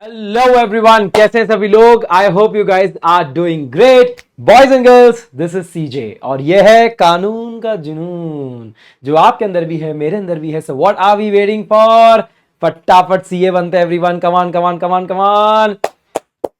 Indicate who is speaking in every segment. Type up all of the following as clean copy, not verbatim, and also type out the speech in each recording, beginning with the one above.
Speaker 1: Hello everyone, कैसे हैं सभी लोग। I hope you guys are doing great. Boys and girls, this is CJ और ये है कानून का जुनून जो आपके अंदर भी है, मेरे अंदर भी है। So what are we waiting for? फटाफट सीए बनते हैं everyone. Come on come on come on come on.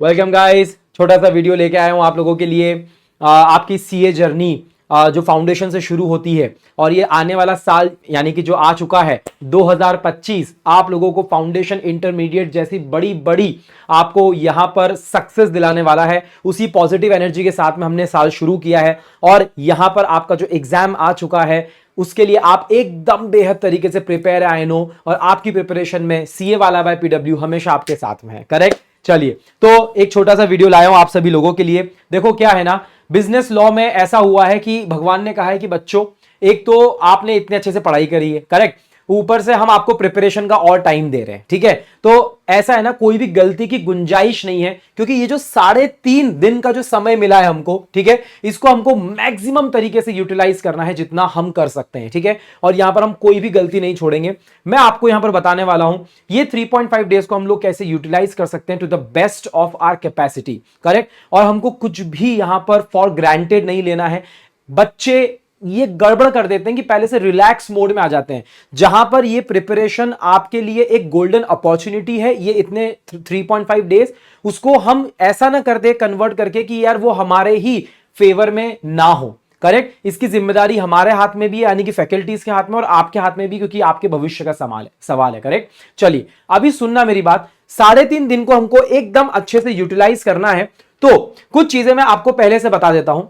Speaker 1: Welcome guys, छोटा सा वीडियो लेके आया हूं आप लोगों के लिए। आपकी सीए जर्नी जो फाउंडेशन से शुरू होती है और ये आने वाला साल यानी कि जो आ चुका है 2025, आप लोगों को फाउंडेशन, इंटरमीडिएट जैसी बड़ी बड़ी आपको यहां पर सक्सेस दिलाने वाला है। उसी पॉजिटिव एनर्जी के साथ में हमने साल शुरू किया है और यहां पर आपका जो एग्जाम आ चुका है उसके लिए आप एकदम बेहद तरीके से प्रिपेयर है, आई नो। और आपकी प्रिपरेशन में सीए वाला बाय पीडब्ल्यू हमेशा आपके साथ में है, करेक्ट। चलिए, तो एक छोटा सा वीडियो लाया हूं आप सभी लोगों के लिए। देखो क्या है ना, बिजनेस लॉ में ऐसा हुआ है कि भगवान ने कहा है कि बच्चों, एक तो आपने इतने अच्छे से पढ़ाई करी है, करेक्ट, ऊपर से हम आपको प्रिपरेशन का और टाइम दे रहे हैं, ठीक है। तो ऐसा है ना, कोई भी गलती की गुंजाइश नहीं है, क्योंकि ये जो 3.5 दिन का जो समय मिला है हमको, ठीक है, इसको हमको मैक्सिमम तरीके से यूटिलाइज करना है जितना हम कर सकते हैं, ठीक है। और यहां पर हम कोई भी गलती नहीं छोड़ेंगे। मैं आपको यहां पर बताने वाला हूं ये 3.5 डेज को हम लोग कैसे यूटिलाइज कर सकते हैं to the best of our capacity, correct. और हमको कुछ भी यहां पर फॉर ग्रांटेड नहीं लेना है। बच्चे ये गड़बड़ कर देते हैं कि पहले से रिलैक्स मोड में आ जाते हैं, जहां पर ये प्रिपरेशन आपके लिए एक गोल्डन अपॉर्चुनिटी है। ये इतने 3.5 डेज, उसको हम ऐसा ना कर दे कन्वर्ट करके कि यार वो हमारे ही फेवर में ना हो, करेक्ट। इसकी जिम्मेदारी हमारे हाथ में भी है, यानी कि फैकल्टीज के हाथ में और आपके हाथ में भी, क्योंकि आपके भविष्य का सवाल है, करेक्ट। चलिए अभी सुनना मेरी बात। 3.5 दिन को हमको एकदम अच्छे से यूटिलाइज करना है, तो कुछ चीजें मैं आपको पहले से बता देता हूं।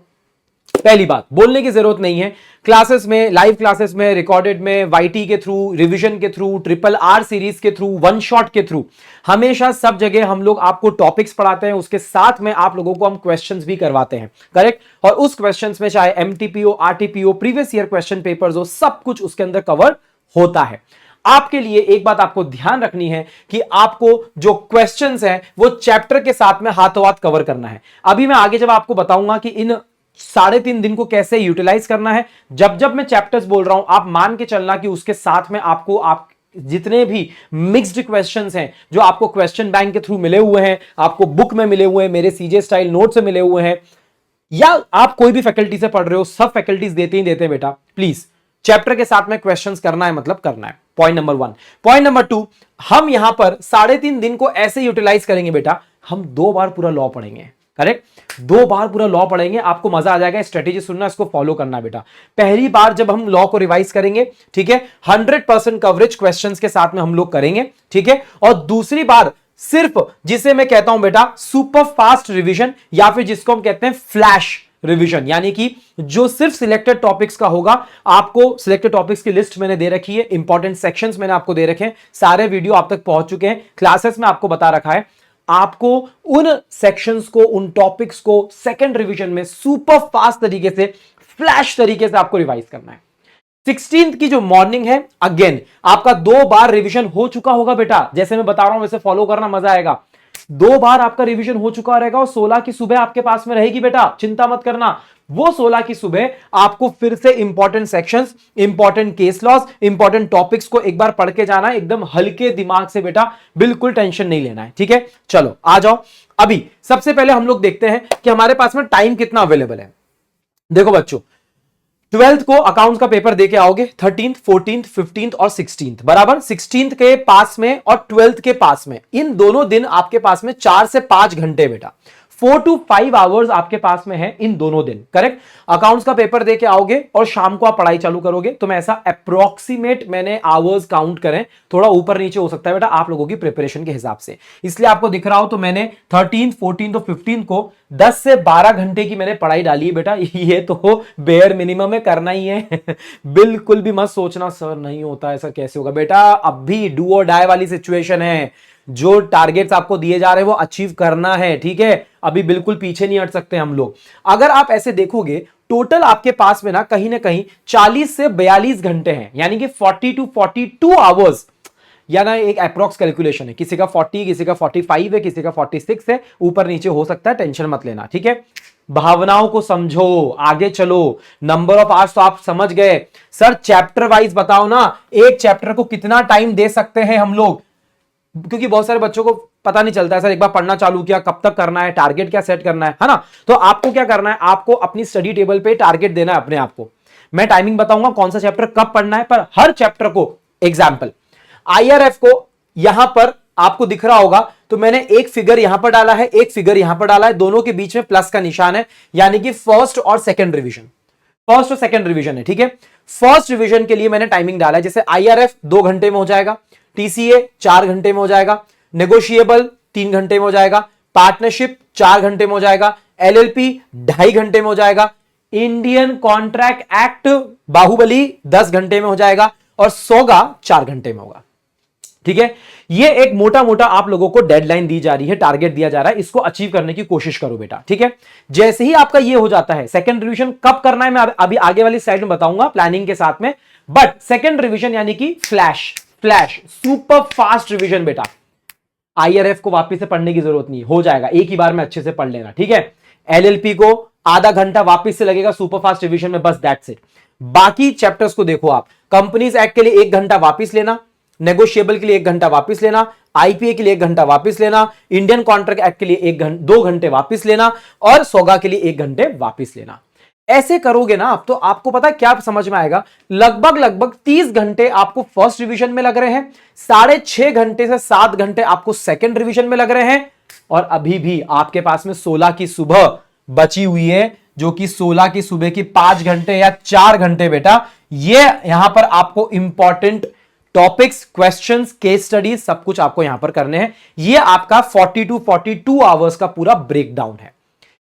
Speaker 1: पहली बात, बोलने की जरूरत नहीं है। क्लासेस में, लाइव क्लासेस में, रिकॉर्डेड में, वाईटी के थ्रू, रिवीजन के थ्रू, RRR सीरीज के थ्रू, वन शॉट के थ्रू, हमेशा सब जगह हम लोग आपको टॉपिक्स पढ़ाते हैं, उसके साथ में आप लोगों को हम क्वेश्चंस भी करवाते हैं, करेक्ट। और उस क्वेश्चंस में चाहे एमटीपीओ, आरटीपीओ, प्रीवियस ईयर क्वेश्चन पेपर्स हो, सब कुछ उसके अंदर कवर होता है। आपके लिए एक बात आपको ध्यान रखनी है कि आपको जो क्वेश्चंस हैं वो चैप्टर के साथ में हाथों हाथ कवर करना है। अभी मैं आगे जब आपको बताऊंगा कि इन 3.5 दिन को कैसे यूटिलाइज करना है, जब जब मैं चैप्टर्स बोल रहा हूं, आप मान के चलना कि उसके साथ में आपको आप जितने भी मिक्स्ड क्वेश्चंस हैं जो आपको क्वेश्चन बैंक के थ्रू मिले हुए हैं, आपको बुक में मिले हुए हैं, मेरे सीजे स्टाइल नोट से मिले हुए हैं, या आप कोई भी फैकल्टी से पढ़ रहे हो, सब फैकल्टीज देते ही देते हैं बेटा। प्लीज चैप्टर के साथ में क्वेश्चंस करना है, मतलब करना है। Point number 1। पॉइंट नंबर 2, हम यहां पर 3.5 दिन को ऐसे यूटिलाइज करेंगे बेटा, हम 2 बार पूरा लॉ पढ़ेंगे, करेक्ट। 2 बार पूरा लॉ पढ़ेंगे, आपको मजा आ जाएगा। स्ट्रेटेजी सुनना, इसको फॉलो करना बेटा। पहली बार जब हम लॉ को रिवाइज करेंगे, ठीक है, 100% कवरेज क्वेश्चंस के साथ में हम लोग करेंगे, ठीक है। और दूसरी बार सिर्फ जिसे मैं कहता हूं बेटा सुपर फास्ट रिवीजन, या फिर जिसको हम कहते हैं फ्लैश रिवीजन, यानी कि जो सिर्फ सिलेक्टेड टॉपिक्स का होगा। आपको सिलेक्टेड टॉपिक्स की लिस्ट मैंने दे रखी है, इंपॉर्टेंट सेक्शंस मैंने आपको दे रखे हैं, सारे वीडियो आप तक पहुंच चुके हैं, क्लासेस में आपको बता रखा है। आपको उन सेक्शंस को, उन टॉपिक्स को सेकंड रिवीजन में सुपर फास्ट तरीके से, फ्लैश तरीके से आपको रिवाइज करना है। 16th की जो मॉर्निंग है, अगेन आपका 2 बार रिवीजन हो चुका होगा बेटा। जैसे मैं बता रहा हूं वैसे फॉलो करना, मजा आएगा। 2 बार आपका रिवीजन हो चुका रहेगा और 16 की सुबह आपके पास में रहेगी बेटा, चिंता मत करना। वो 16 की सुबह आपको फिर से important sections, important case laws, important topics को एक बार पढ़ के जाना है, एकदम हल्के दिमाग से बेटा, बिल्कुल टेंशन नहीं लेना है, ठीक है। चलो आ जाओ। अभी सबसे पहले हम लोग देखते हैं कि हमारे पास में टाइम कितना अवेलेबल है। देखो बच्चों, 12th को अकाउंट्स का पेपर देके आओगे, 13th, 14th, 15th और 16th, बराबर। 16th के पास में और 12th के पास में, इन दोनों दिन आपके पास में 4 से 5 घंटे बेटा, 4 to 5 आवर्स आपके पास में है इन दोनों दिन, करेक्ट। अकाउंट्स का पेपर देके आओगे और शाम को आप पढ़ाई चालू करोगे, तो मैं ऐसा अप्रोक्सीमेट मैंने आवर्स काउंट करें, थोड़ा ऊपर नीचे हो सकता है बेटा आप लोगों की प्रिपरेशन के हिसाब से, इसलिए आपको दिख रहा हो। तो मैंने 13th, 14th और 15th को 10 से 12 घंटे की मैंने पढ़ाई डाली है बेटा। ये तो बेयर मिनिमम है, करना ही है। बिल्कुल भी मत सोचना सर नहीं होता, ऐसा कैसे होगा बेटा। अब भी डू और डाई वाली सिचुएशन है, जो टारगेट्स आपको दिए जा रहे हैं वो अचीव करना है, ठीक है। अभी बिल्कुल पीछे नहीं हट सकते हम लोग। अगर आप ऐसे देखोगे, टोटल आपके पास में ना कहीं 40 से 42 घंटे हैं, यानी कि 40 to 42 आवर्स, या ना एक अप्रोक्स कैलकुलेशन है। किसी का 40, किसी का 45 है, किसी का 46 है, ऊपर नीचे हो सकता है, टेंशन मत लेना, ठीक है। भावनाओं को समझो, आगे चलो। नंबर ऑफ आवर्स तो आप समझ गए। सर चैप्टर वाइज बताओ ना, एक चैप्टर को कितना टाइम दे सकते हैं हम लोग, क्योंकि बहुत सारे बच्चों को पता नहीं चलता है सर, एक बार पढ़ना चालू किया कब तक करना है, टारगेट क्या सेट करना है ना। तो आपको क्या करना है, आपको अपनी स्टडी टेबल पे टारगेट देना है अपने आप को। मैं टाइमिंग बताऊंगा कौन सा चैप्टर कब पढ़ना है, पर हर चैप्टर को एग्जाम्पल आईआरएफ को यहां पर आपको दिख रहा होगा, तो मैंने एक फिगर यहां पर डाला है, एक फिगर यहां पर डाला है, दोनों के बीच में प्लस का निशान है, यानी कि फर्स्ट और सेकंड रिवीजन, फर्स्ट और सेकंड रिवीजन है। ठीक है, फर्स्ट रिवीजन के लिए मैंने टाइमिंग डाला है, जैसे आईआरएफ 2 घंटे में हो जाएगा, टीसीए 4 घंटे में हो जाएगा, नेगोशिएबल 3 घंटे में हो जाएगा, पार्टनरशिप 4 घंटे में हो जाएगा, एलएलपी 2.5 घंटे में हो जाएगा, इंडियन कॉन्ट्रैक्ट एक्ट बाहुबली 10 घंटे में हो जाएगा, और सोगा 4 घंटे में होगा। ठीक है, ये एक मोटा मोटा आप लोगों को डेडलाइन दी जा रही है, टारगेट दिया जा रहा है, इसको अचीव करने की कोशिश करो बेटा। ठीक है, जैसे ही आपका ये हो जाता है, सेकंड रिवीजन कब करना है मैं अभी आगे वाली स्लाइड में बताऊंगा प्लानिंग के साथ में, बट सेकंड रिवीजन यानी कि फ्लैश सुपर फास्ट रिवीजन बेटा, आईआरएफ को वापस से पढ़ने की जरूरत नहीं, हो जाएगा, एक ही बार में अच्छे से पढ़ लेना। ठीक है, एलएलपी को आधा घंटा वापस से लगेगा सुपर फास्ट रिवीजन में, बस दैट्स इट। बाकी चैप्टर्स को देखो आप, कंपनीज एक्ट के लिए 1 घंटा वापस लेना, नेगोशिएबल के लिए 1 घंटा वापस लेना, आईपीए के लिए 1 घंटा वापस लेना, इंडियन कॉन्ट्रैक्ट एक्ट के लिए 2 घंटे वापस लेना, और सोगा के लिए 1 घंटे वापस लेना। ऐसे करोगे ना आप, तो आपको पता है क्या समझ में आएगा, लगभग 30 घंटे आपको फर्स्ट रिवीजन में लग रहे हैं, 6.5 घंटे से 7 घंटे आपको सेकंड रिवीजन में लग रहे हैं, और अभी भी आपके पास में 16 की सुबह बची हुई है, जो कि 16 की सुबह की 5 घंटे या 4 घंटे बेटा, ये यहां पर आपको important topics, questions, case studies सब कुछ आपको यहां पर करने हैं। ये आपका 42 आवर्स का पूरा ब्रेकडाउन है,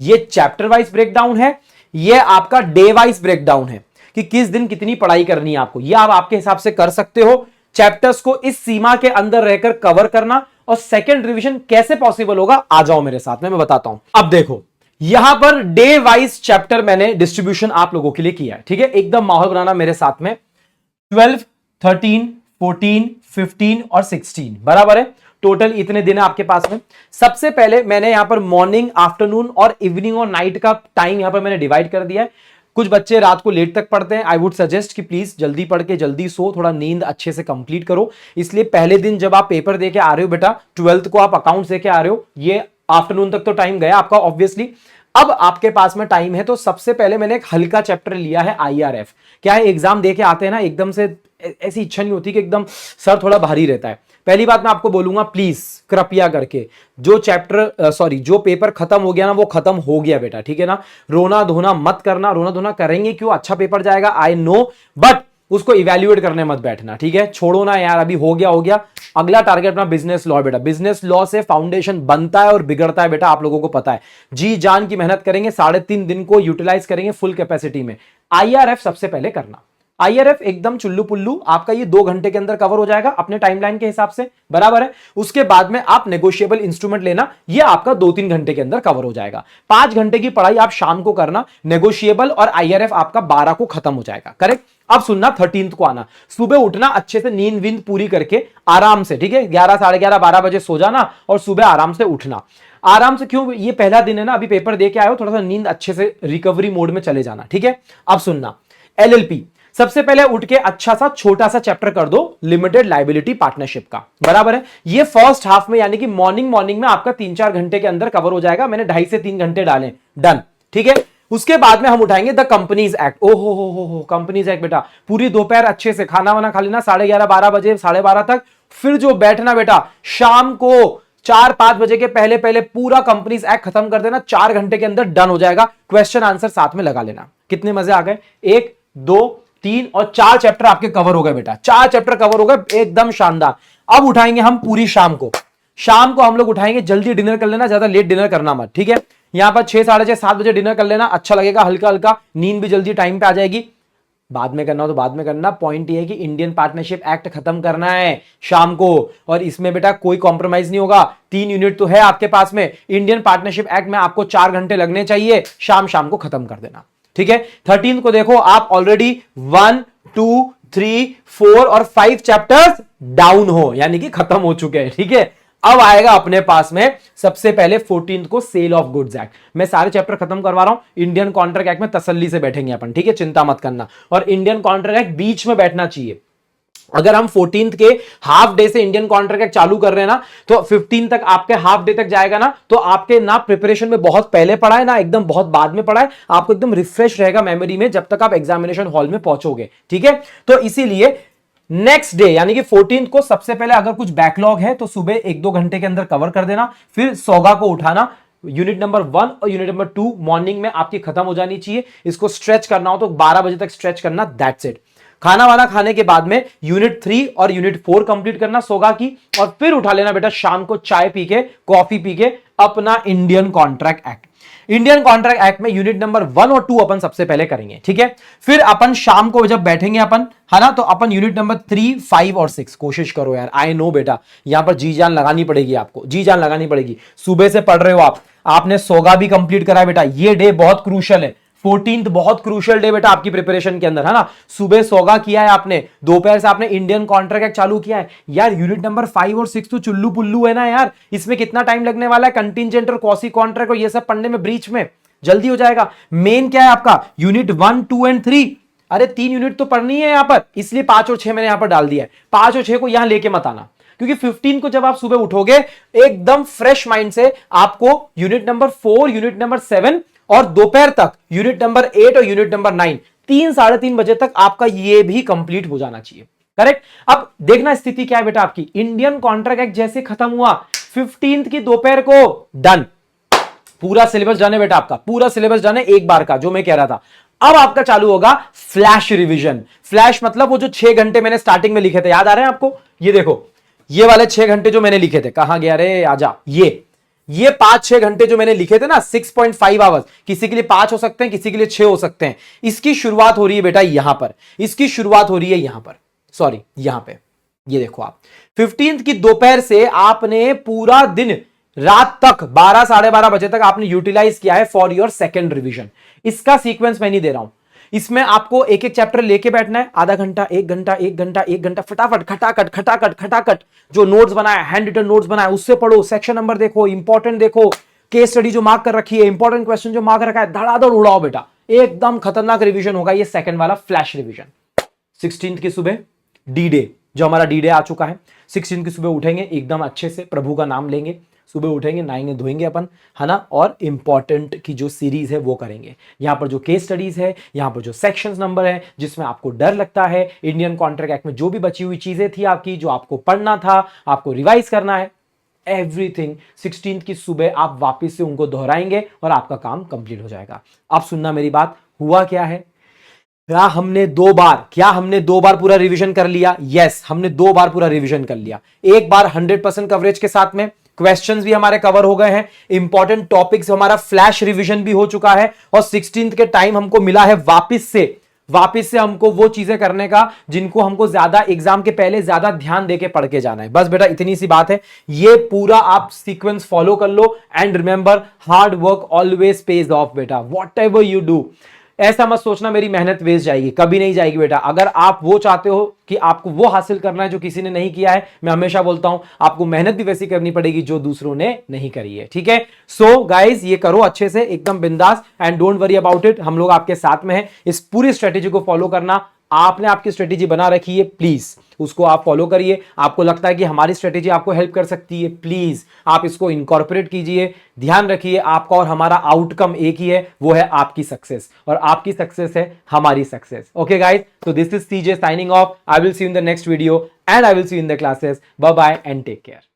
Speaker 1: ये चैप्टर वाइज ब्रेकडाउन है, ये आपका डे वाइज ब्रेकडाउन है कि किस दिन कितनी पढ़ाई करनी है आपको, ये आप आपके हिसाब से कर सकते हो। चैप्टर्स को इस सीमा के अंदर रहकर कवर करना, और सेकंड रिवीजन कैसे पॉसिबल होगा, आ जाओ मेरे साथ में, मैं बताता हूं। अब देखो यहां पर डे वाइज चैप्टर मैंने डिस्ट्रीब्यूशन आप लोगों के लिए किया है। ठीक है, एकदम माहौल बनाना मेरे साथ में। 12, 13, 14, 15 और 16 बराबर है, टोटल इतने दिन है आपके पास में। सबसे पहले मैंने यहां पर मॉर्निंग, आफ्टरनून और इवनिंग और नाइट का टाइम यहां पर मैंने डिवाइड कर दिया है। कुछ बच्चे रात को लेट तक पढ़ते हैं, आई वुड सजेस्ट कि प्लीज जल्दी पढ़ के जल्दी सो, थोड़ा नींद अच्छे से कंप्लीट करो। इसलिए पहले दिन जब आप पेपर देके आ रहे हो बेटा, 12th को आप अकाउंट्स देके आ रहे हो, ये आफ्टरनून तक तो टाइम गया आपका ऑब्वियसली। अब आपके पास में टाइम है, तो सबसे पहले मैंने एक हल्का चैप्टर लिया है आईआरएफ। क्या है, एग्जाम देके आते हैं ना, एकदम से ऐसी इच्छा नहीं होती कि एकदम सर थोड़ा भारी रहता है। पहली बात मैं आपको बोलूंगा, प्लीज कृपया करके जो पेपर खत्म हो गया ना, वो खत्म हो गया बेटा। ठीक है ना, रोना धोना मत करना, रोना धोना करेंगे क्यों, अच्छा पेपर जाएगा आई नो, बट उसको इवेल्युएट करने मत बैठना। ठीक है, छोड़ो ना यार, अभी हो गया। अगला टारगेट अपना बिजनेस लॉ बेटा, बिजनेस लॉ से फाउंडेशन बनता है और बिगड़ता है बेटा, आप लोगों को पता है। जी जान की मेहनत करेंगे, 3.5 दिन को यूटिलाइज करेंगे फुल कैपेसिटी में। आईआरएफ सबसे पहले करना, आईआरएफ एकदम चुल्लू पुल्लू आपका ये 2 घंटे के अंदर कवर हो जाएगा अपने टाइमलाइन के हिसाब से, बराबर है। उसके बाद में आप नेगोशिएबल इंस्ट्रूमेंट लेना, ये आपका 2-3 घंटे के अंदर कवर हो जाएगा। 5 घंटे की पढ़ाई आप शाम को करना, नेगोशिएबल और आईआरएफ आपका 12 को खत्म हो जाएगा, करेक्ट। अब सुनना, 13th को आना, सुबह उठना, अच्छे से नींद वींद पूरी करके आराम से, ठीक है, 11, 11:30, 12 बजे सो जाना, और सुबह आराम से उठना। आराम से क्यों, ये पहला दिन है ना, अभी पेपर दे के आए हो, थोड़ा सा नींद अच्छे से रिकवरी मोड में चले जाना। ठीक है, अब सुनना, एलएलपी सबसे पहले उठ के अच्छा सा छोटा सा चैप्टर कर दो, लिमिटेड लायबिलिटी पार्टनरशिप का, बराबर है। ये फर्स्ट हाफ में यानी कि मॉर्निंग में आपका 3-4 घंटे के अंदर कवर हो जाएगा, मैंने 2.5 से 3 घंटे डाले, डन। ठीक है, उसके बाद में हम उठाएंगे द कंपनीज एक्ट। ओहो हो कंपनीज एक्ट बेटा, पूरी दोपहर अच्छे से खाना वाना खा लेना, 11:30, 12 बजे, 12:30 तक, फिर जो बैठना बेटा, शाम को 4-5 बजे के पहले पहले पूरा कंपनीज एक्ट खत्म कर देना, 4 घंटे के अंदर डन हो जाएगा। क्वेश्चन आंसर साथ में लगा लेना। कितने मजे आ गए, 1, 2, 3 और 4 चैप्टर आपके कवर हो गए बेटा, 4 चैप्टर कवर हो गए, एकदम शानदार। अब उठाएंगे हम पूरी शाम को हम लोग उठाएंगे, जल्दी डिनर कर लेना, ज्यादा लेट डिनर करना मत, ठीक है। यहां पर 6, 6:30, 7 बजे डिनर कर लेना, अच्छा लगेगा, हल्का हल्का, नींद भी जल्दी टाइम पे आ जाएगी। बाद में करना हो तो बाद में करना, पॉइंट ये है कि इंडियन पार्टनरशिप एक्ट खत्म करना है शाम को, और इसमें बेटा कोई कॉम्प्रोमाइज नहीं होगा। 3 यूनिट तो है आपके पास में, इंडियन पार्टनरशिप एक्ट में आपको 4 घंटे लगने चाहिए, शाम को खत्म कर देना, ठीक है। 13 को देखो, आप ऑलरेडी 1, 2, 3, 4 और 5 चैप्टर्स डाउन हो, यानी कि खत्म हो चुके हैं, ठीक है। अब आएगा अपने पास में सबसे पहले 14th को सेल ऑफ गुड्स एक्ट। मैं सारे चैप्टर खत्म करवा रहा हूं, इंडियन कॉन्ट्रैक्ट एक्ट में तसल्ली से बैठेंगे अपन, ठीक है, चिंता मत करना। और इंडियन कॉन्ट्रैक्ट एक्ट बीच में बैठना चाहिए, अगर हम 14th के हाफ डे से इंडियन कॉन्ट्रैक्ट चालू कर रहे हैं ना, तो 15 तक आपके हाफ डे तक जाएगा ना, तो आपके ना प्रिपरेशन में बहुत पहले पड़ा है ना एकदम बहुत बाद में पड़ा है, आपको एकदम रिफ्रेश रहेगा मेमोरी में जब तक आप एग्जामिनेशन हॉल में पहुंचोगे। ठीक है, तो इसीलिए नेक्स्ट डे यानी कि 14th को सबसे पहले अगर कुछ बैकलॉग है तो सुबह 1-2 घंटे के अंदर कवर कर देना, फिर सोगा को उठाना। यूनिट नंबर 1 और यूनिट नंबर 2 मॉर्निंग में आपकी खत्म हो जानी चाहिए। इसको स्ट्रेच करना हो तो 12 बजे तक स्ट्रेच करना, दैट्स इट। खाना वाना खाने के बाद में यूनिट 3 और यूनिट 4 कंप्लीट करना सोगा की, और फिर उठा लेना बेटा शाम को चाय पी के, कॉफी पी के अपना Indian contract act. Indian contract act में यूनिट नंबर 1 और 2 अपन सबसे पहले करेंगे। ठीक है, फिर अपन शाम को जब बैठेंगे अपन, है ना, तो अपन यूनिट नंबर 3, 5 और 6 कोशिश करो यार। आई नो बेटा यहां पर जी जान लगानी पड़ेगी, आपको जी जान लगानी पड़ेगी। सुबह से पढ़ रहे हो आप, आपने सोगा भी कंप्लीट करा है बेटा, ये डे बहुत क्रूशियल है। 14th बहुत क्रूशियल डे बेटा आपकी प्रिपरेशन के अंदर, है ना। सुबह सोगा किया है आपने, दोपहर से आपने इंडियन कॉन्ट्रैक्ट चालू किया है यार। यूनिट नंबर 5 और 6 तो चुल्लू पुल्लू है ना यार, इसमें कितना टाइम लगने वाला है, कंटिजेंट और कॉसी कॉन्ट्रैक्ट और ये सब पढ़ने में, ब्रीच में जल्दी हो जाएगा। मेन क्या है आपका, यूनिट 1, 2 एंड 3। अरे 3 यूनिट तो पढ़नी है यहां पर, इसलिए 5 और 6 मैंने यहां पर डाल दिया है। 5 और 6 को यहां लेके मत आना, क्योंकि 15 को जब आप सुबह उठोगे एकदम फ्रेश माइंड से आपको यूनिट नंबर 4, यूनिट नंबर 7 और दोपहर तक यूनिट नंबर 8 और यूनिट नंबर 9, 3-3:30 बजे तक आपका ये भी कंप्लीट हो जाना चाहिए। करेक्ट। अब देखना स्थिति क्या है बेटा आपकी, इंडियन कॉन्ट्रैक्ट एक्ट जैसे खत्म हुआ 15th की दोपहर को, डन, पूरा सिलेबस डन है बेटा आपका, पूरा सिलेबस डन है एक बार का, जो मैं कह रहा था। अब आपका चालू होगा फ्लैश रिवीजन। फ्लैश मतलब वो जो 6 घंटे मैंने स्टार्टिंग में लिखे थे, याद आ रहे हैं आपको, ये देखो ये वाले 6 घंटे जो मैंने लिखे थे, कहां गया रे आजा, ये 5-6 घंटे जो मैंने लिखे थे ना, 6.5 आवर्स, किसी के लिए 5 हो सकते हैं, किसी के लिए 6 हो सकते हैं। इसकी शुरुआत हो रही है बेटा यहां पर, इसकी शुरुआत हो रही है यहां पर, सॉरी यहां पे, ये देखो आप 15th की दोपहर से आपने पूरा दिन रात तक 12-12:30 बजे तक आपने यूटिलाइज किया है फॉर योर सेकेंड रिवीजन। इसका सीक्वेंस मैं नहीं दे रहा हूं, इसमें आपको एक एक चैप्टर लेके बैठना है, आधा घंटा, 1 घंटा, 1 घंटा, 1 घंटा, फटाफट खटाखट खटाखट खटाखट जो नोट्स बनाया, हैंड रिटन नोट्स बनाया, उससे पढ़ो, सेक्शन नंबर देखो, इंपॉर्टेंट देखो, केस स्टडी जो मार्क कर रखी है, इंपॉर्टेंट क्वेश्चन जो मार्क रखा है, धड़ाधड़ उड़ाओ बेटा। एकदम खतरनाक रिवीजन होगा ये सेकंड वाला फ्लैश रिवीजन। 16th की सुबह डी डे, जो हमारा डी डे आ चुका है, 16th की सुबह उठेंगे एकदम अच्छे से, प्रभु का नाम लेंगे, सुबह उठेंगे, नहाएंगे धोएंगे अपन, है ना, और इंपॉर्टेंट की जो सीरीज है वो करेंगे। यहां पर जो केस स्टडीज है, यहां पर जो सेक्शंस नंबर है, जिसमें आपको डर लगता है, इंडियन कॉन्ट्रैक्ट एक्ट में जो भी बची हुई चीजें थी आपकी, जो आपको पढ़ना था, आपको रिवाइज करना है, एवरीथिंग 16th की सुबह आप वापिस से उनको दोहराएंगे और आपका काम कंप्लीट हो जाएगा। अब सुनना मेरी बात, हुआ क्या है, क्या हमने 2 बार पूरा रिवीजन कर लिया? यस, हमने 2 बार पूरा रिवीजन कर लिया। एक बार 100% कवरेज के साथ में, क्वेश्चंस भी हमारे कवर हो गए हैं, इंपॉर्टेंट टॉपिक्स, हमारा फ्लैश रिवीजन भी हो चुका है, और 16th के टाइम हमको मिला है वापिस से हमको वो चीजें करने का जिनको हमको ज्यादा एग्जाम के पहले ज्यादा ध्यान देके पढ़ के जाना है। बस बेटा इतनी सी बात है, ये पूरा आप सीक्वेंस फॉलो कर लो, and remember hard work always pays off बेटा, वॉट एवर यू डू। ऐसा मत सोचना मेरी मेहनत वेस्ट जाएगी, कभी नहीं जाएगी बेटा। अगर आप वो चाहते हो कि आपको वो हासिल करना है जो किसी ने नहीं किया है, मैं हमेशा बोलता हूं आपको मेहनत भी वैसी करनी पड़ेगी जो दूसरों ने नहीं करी है। ठीक है, सो गाइज ये करो अच्छे से, एकदम बिंदास, and don't worry about it, हम लोग आपके साथ में हैं। इस पूरी स्ट्रेटेजी को फॉलो करना, आपने आपकी स्ट्रेटेजी बना रखी है, प्लीज उसको आप फॉलो करिए। आपको लगता है कि हमारी स्ट्रेटेजी आपको हेल्प कर सकती है, प्लीज आप इसको इनकॉर्पोरेट कीजिए। ध्यान रखिए आपका और हमारा आउटकम एक ही है, वो है आपकी सक्सेस, और आपकी सक्सेस है हमारी सक्सेस। ओके गाइज, तो this is CJ signing off. I will see you in the next video and I will see you in the classes. Bye bye and take care.